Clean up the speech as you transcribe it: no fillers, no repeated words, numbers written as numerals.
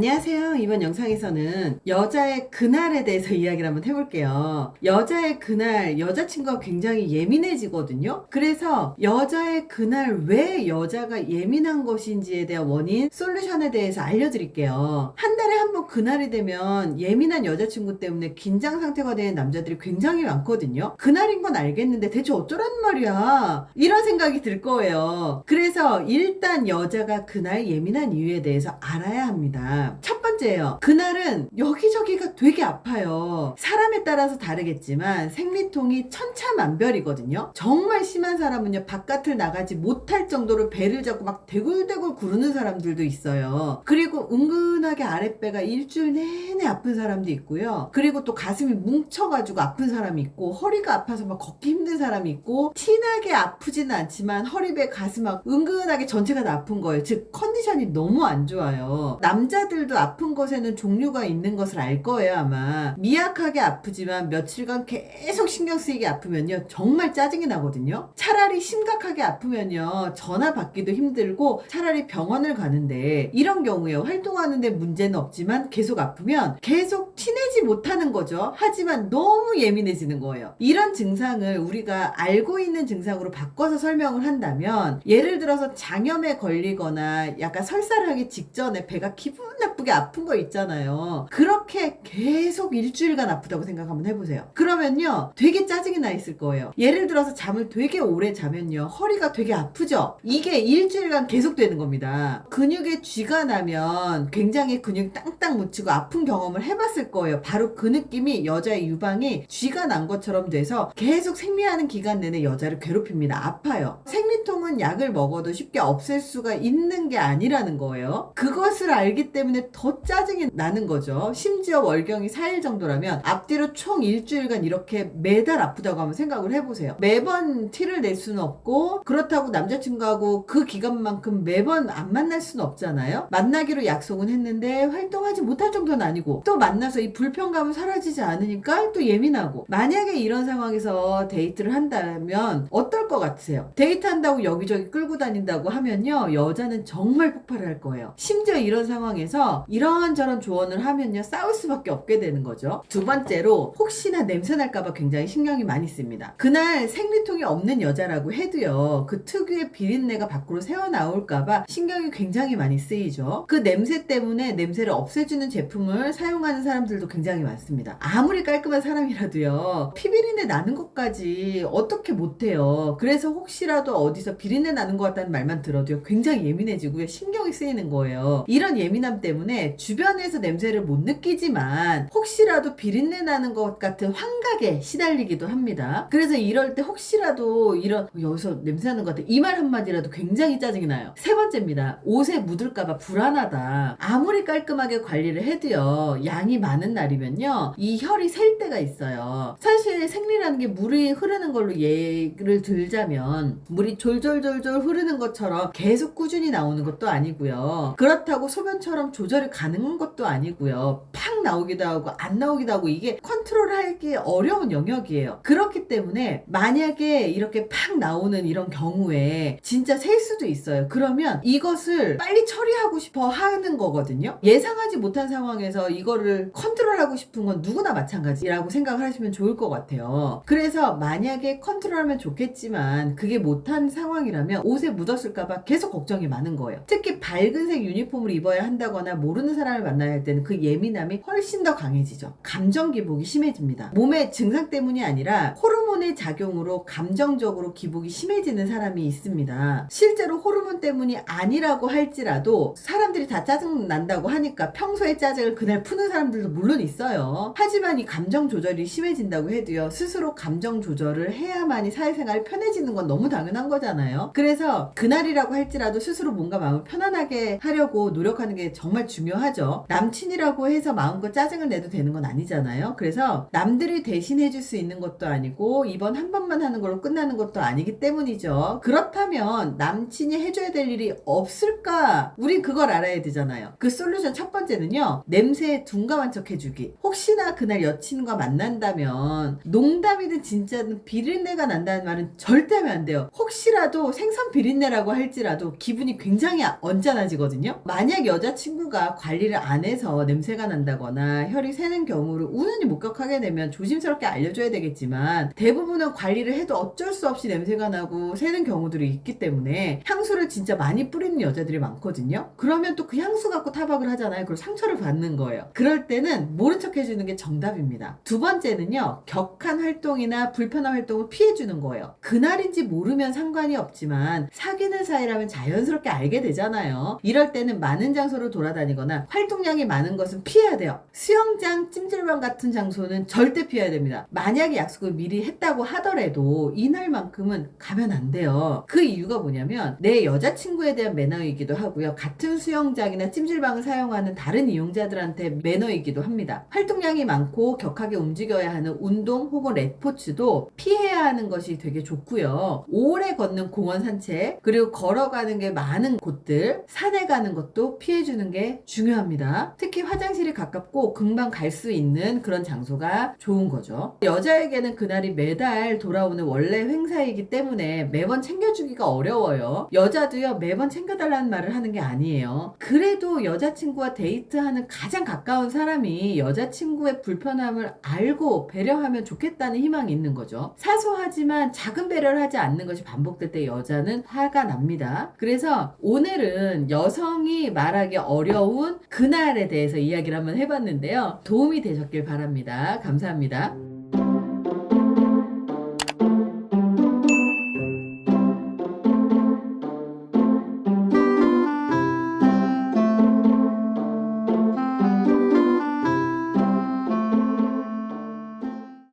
안녕하세요. 이번 영상에서는 여자의 그날에 대해서 이야기를 한번 해볼게요. 여자의 그날, 여자친구가 굉장히 예민해지거든요. 그래서 여자의 그날 왜 여자가 예민한 것인지에 대한 원인, 솔루션에 대해서 알려드릴게요. 한 달에 한 번 그날이 되면 예민한 여자친구 때문에 긴장 상태가 되는 남자들이 굉장히 많거든요. 그날인 건 알겠는데 대체 어쩌란 말이야? 이런 생각이 들 거예요. 그래서 일단 여자가 그날 예민한 이유에 대해서 알아야 합니다. 첫 번째예요. 그날은 여기저기가 되게 아파요. 사람에 따라서 다르겠지만 생리통이 천차만별이거든요. 정말 심한 사람은요, 바깥을 나가지 못할 정도로 배를 잡고 막 대굴대굴 구르는 사람들도 있어요. 그리고 은근하게 아랫배가 일주일 내내 아픈 사람도 있고요. 그리고 또 가슴이 뭉쳐가지고 아픈 사람이 있고, 허리가 아파서 막 걷기 힘든 사람이 있고, 티나게 아프지는 않지만 허리배 가슴 막 은근하게 전체가 다 아픈 거예요. 즉 컨디션이 너무 안 좋아요. 남자들도 아픈 것에는 종류가 있는 것을 알 거예요. 아마 미약하게 아프지만 며칠간 계속 신경 쓰이게 아프면요, 정말 짜증이 나거든요. 차라리 심각하게 아프면요, 전화 받기도 힘들고 차라리 병원을 가는데, 이런 경우에 활동하는데 문제는 없지만 계속 아프면 계속 티내지 못하는 거죠. 하지만 너무 예민해지는 거예요. 이런 증상을 우리가 알고 있는 증상으로 바꿔서 설명을 한다면, 예를 들어서 장염에 걸리거나 약간 설사를 하기 직전에 배가 기분 나쁘게 아픈 거 있잖아요. 그렇게 계속 일주일간 아프다고 생각 한번 해보세요. 그러면요, 되게 짜증이 나 있을 거예요. 예를 들어서 잠을 되게 오래 자면요, 허리가 되게 아프죠? 이게 일주일간 계속 되는 겁니다. 근육에 쥐가 나면 굉장히 근육이 땅땅 묻히고 아픈 경험을 해봤을 거예요. 바로 그 느낌이 여자의 유방이 쥐가 난 것처럼 돼서 계속 생리하는 기간 내내 여자를 괴롭힙니다. 아파요. 생리통은 약을 먹어도 쉽게 없앨 수가 있는 게 아니라는 거예요. 그것을 알기 때문에 더 짜증이 나는 거죠. 심지어 월경이 4일 정도라면 앞뒤로 총 일주일간 이렇게 매달 아프다고 한번 생각을 해보세요. 매번 티를 낼 수는 없고, 그렇다고 남자친구하고 그 기간만큼 매번 안 만날 수는 없잖아요. 만나기로 약속은 했는데 활동하지 못할 정도는 아니고, 또 만나서 이 불편감은 사라지지 않으니까 또 예민하고. 만약에 이런 상황에서 데이트를 한다면 어떨 것 같으세요? 데이트한다고 여기저기 끌고 다닌다고 하면요, 여자는 정말 폭발을 할 거예요. 심지어 이런 상황에서 이런저런 조언을 하면요, 싸울 수밖에 없게 되는 거죠. 두 번째로, 혹시나 냄새 날까봐 굉장히 신경이 많이 씁니다. 그날 생리통이 없는 여자라고 해도요, 그 특유의 비린내가 밖으로 새어나올까봐 신경이 굉장히 많이 쓰이죠. 그 냄새 때문에 냄새를 없애주는 제품을 사용하는 사람들도 굉장히 많습니다. 아무리 깔끔한 사람이라도요, 피비린내 나는 것까지 어떻게 못해요. 그래서 혹시라도 어디서 비린내 나는 것 같다는 말만 들어도요, 굉장히 예민해지고요, 신경이 쓰이는 거예요. 이런 예민함 때문에 주변에서 냄새를 못 느끼지만 혹시라도 비린내 나는 것 같은 환각에 시달리기도 합니다. 그래서 이럴 때 혹시라도 이런 여기서 냄새 나는 것 같아, 이 말 한마디라도 굉장히 짜증이 나요. 세 번째입니다. 옷에 묻을까봐 불안하다. 아무리 깔끔하게 관리를 해도요, 양이 많은 날이면요, 이 혈이 셀 때가 있어요. 사실 생리라는 게 물이 흐르는 걸로 예를 들자면, 물이 졸졸졸졸 흐르는 것처럼 계속 꾸준히 나오는 것도 아니고요, 그렇다고 소변처럼 조절이 가능한 것도 아니고요, 팍 나오기도 하고 안 나오기도 하고, 이게 컨트롤하기 어려운 영역이에요. 그렇기 때문에 만약에 이렇게 팍 나오는 이런 경우에 진짜 셀 수도 있어요. 그러면 이것을 빨리 처리하고 싶어 하는 거거든요. 예상하지 못한 상황에서 이거를 컨트롤하고 싶은 건 누구나 마찬가지라고 생각을 하시면 좋을 것 같아요. 그래서 만약에 컨트롤하면 좋겠지만 그게 못한 상황이라면 옷에 묻었을까봐 계속 걱정이 많은 거예요. 특히 밝은색 유니폼을 입어야 한다거나 모르는 사람을 만나야 할 때는 그 예민함이 훨씬 더 강해지죠. 감정 기복이 심해집니다. 몸의 증상 때문이 아니라 호르몬의 작용으로 감정적으로 기복이 심해지는 사람이 있습니다. 실제로 호르몬 때문이 아니라고 할지라도 사람들이 다 짜증 난다고 하니까 평소에 짜증을 그날 푸는 사람들도 물론 있어요. 하지만 이 감정 조절이 심해진다고 해도요, 스스로 감정 조절을 해야만이 사회생활이 편해지는 건 너무 당연한 거잖아요. 그래서 그날이라고 할지라도 스스로 뭔가 마음을 편안하게 하려고 노력하는 게 정말 중요하죠. 남친이라고 해서 마음껏 짜증을 내도 되는 건 아니잖아요. 그래서 남들이 대신해줄 수 있는 것도 아니고 이번 한 번만 하는 걸로 끝나는 것도 아니기 때문이죠. 그렇다면 남친이 해줘야 될 일이 없을까? 우린 그걸 알아야 되잖아요. 그 솔루션 첫 번째는요, 냄새에 둔감한 척 해주기. 혹시나 그날 여친과 만난다면 농담이든 진짜든 비린내가 난다는 말은 절대 하면 안 돼요. 혹시라도 생선 비린내라고 할지라도 기분이 굉장히 언짢아지거든요. 만약 여자친구가 내가 관리를 안 해서 냄새가 난다거나 혈이 새는 경우를 우연히 목격하게 되면 조심스럽게 알려줘야 되겠지만, 대부분은 관리를 해도 어쩔 수 없이 냄새가 나고 새는 경우들이 있기 때문에 향수를 진짜 많이 뿌리는 여자들이 많거든요. 그러면 또 그 향수 갖고 타박을 하잖아요. 그리고 상처를 받는 거예요. 그럴 때는 모른 척 해주는 게 정답입니다. 두 번째는요, 격한 활동이나 불편한 활동을 피해주는 거예요. 그날인지 모르면 상관이 없지만 사귀는 사이라면 자연스럽게 알게 되잖아요. 이럴 때는 많은 장소를 돌아다니거나 활동량이 많은 것은 피해야 돼요. 수영장, 찜질방 같은 장소는 절대 피해야 됩니다. 만약에 약속을 미리 했다고 하더라도 이날만큼은 가면 안 돼요. 그 이유가 뭐냐면 내 여자친구에 대한 매너이기도 하고요. 같은 수영장이나 찜질방을 사용하는 다른 이용자들한테 매너이기도 합니다. 활동량이 많고 격하게 움직여야 하는 운동 혹은 레포츠도 피해야 하는 것이 되게 좋고요. 오래 걷는 공원 산책, 그리고 걸어가는 게 많은 곳들, 산에 가는 것도 피해주는 게 중요합니다. 특히 화장실이 가깝고 금방 갈 수 있는 그런 장소가 좋은 거죠. 여자에게는 그날이 매달 돌아오는 원래 행사이기 때문에 매번 챙겨주기가 어려워요. 여자도요, 매번 챙겨달라는 말을 하는 게 아니에요. 그래도 여자친구와 데이트하는 가장 가까운 사람이 여자친구의 불편함을 알고 배려하면 좋겠다는 희망이 있는 거죠. 사소하지만 작은 배려를 하지 않는 것이 반복될 때 여자는 화가 납니다. 그래서 오늘은 여성이 말하기 어려운 그날에 대해서 이야기를 한번 해봤는데요. 도움이 되셨길 바랍니다. 감사합니다.